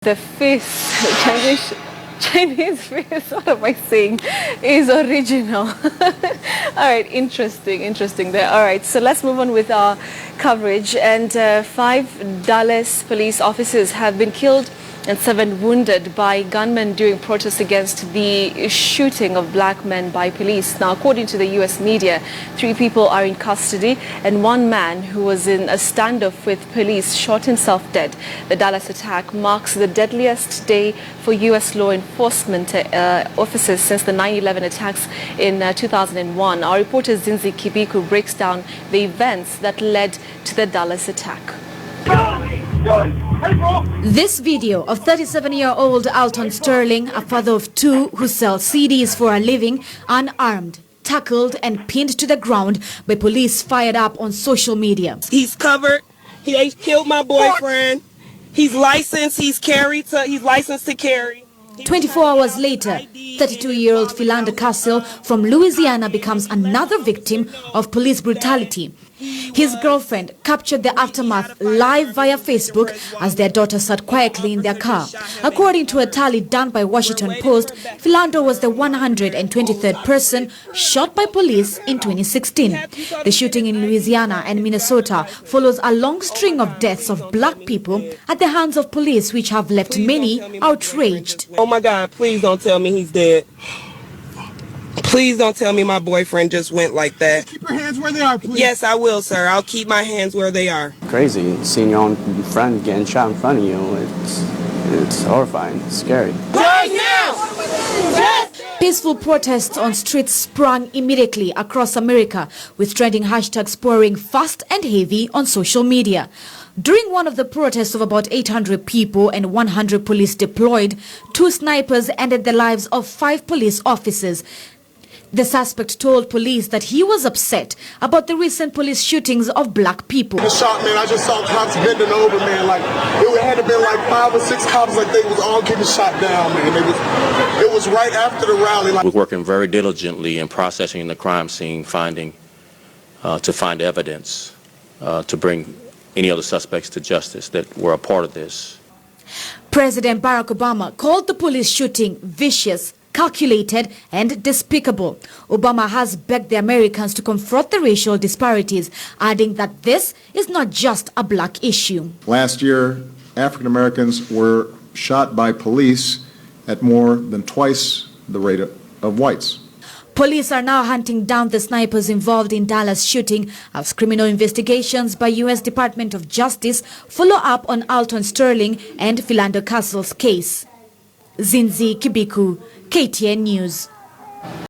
The face, Chinese face, what am I saying, is original. All right, interesting there. All right, so let's move on with our coverage. And 5 Dallas police officers have been killed and 7 wounded by gunmen during protests against the shooting of black men by police. Now, according to the U.S. media, 3 people are in custody and 1 man who was in a standoff with police shot himself dead. The Dallas attack marks the deadliest day for U.S. law enforcement officers since the 9/11 attacks in 2001. Our reporter Zindzi Kibiku breaks down the events that led to the Dallas attack. This video of 37-year-old Alton Sterling, a father of 2 who sells CDs for a living, unarmed, tackled and pinned to the ground by police, fired up on social media. He's covered. He killed my boyfriend. He's licensed. He's licensed to carry. 24 hours later, 32-year-old Philander Castle from Louisiana becomes another victim of police brutality. His girlfriend captured the aftermath live via Facebook as their daughter sat quietly in their car. According to a tally done by Washington Post, Philander was the 123rd person shot by police in 2016. The shooting in Louisiana and Minnesota follows a long string of deaths of black people at the hands of police, which have left many outraged. Oh my God, please don't tell me he's dead. Please don't tell me my boyfriend just went like that. Keep your hands where they are, please. Yes, I will, sir. I'll keep my hands where they are. Crazy. Seeing your own friend getting shot in front of you, it's horrifying. It's scary. Right now! Peaceful protests on streets sprang immediately across America, with trending hashtags pouring fast and heavy on social media. During one of the protests of about 800 people and 100 police deployed, 2 snipers ended the lives of 5 police officers. The suspect told police that he was upset about the recent police shootings of black people. The shot, man, I just saw cops bending over, man. Like, it had to be like 5 or 6 cops, like they was all getting shot down, man. It was right after the rally. We're working very diligently in processing the crime scene, to find evidence, to bring any other suspects to justice that were a part of this. President Barack Obama called the police shooting vicious, calculated and despicable. Obama has begged the Americans to confront the racial disparities, adding that this is not just a black issue. Last year, African Americans were shot by police at more than twice the rate of whites. Police are now hunting down the snipers involved in Dallas shooting as criminal investigations by U.S. Department of Justice follow up on Alton Sterling and Philander Castle's case. Zindzi Kibiku, KTN News.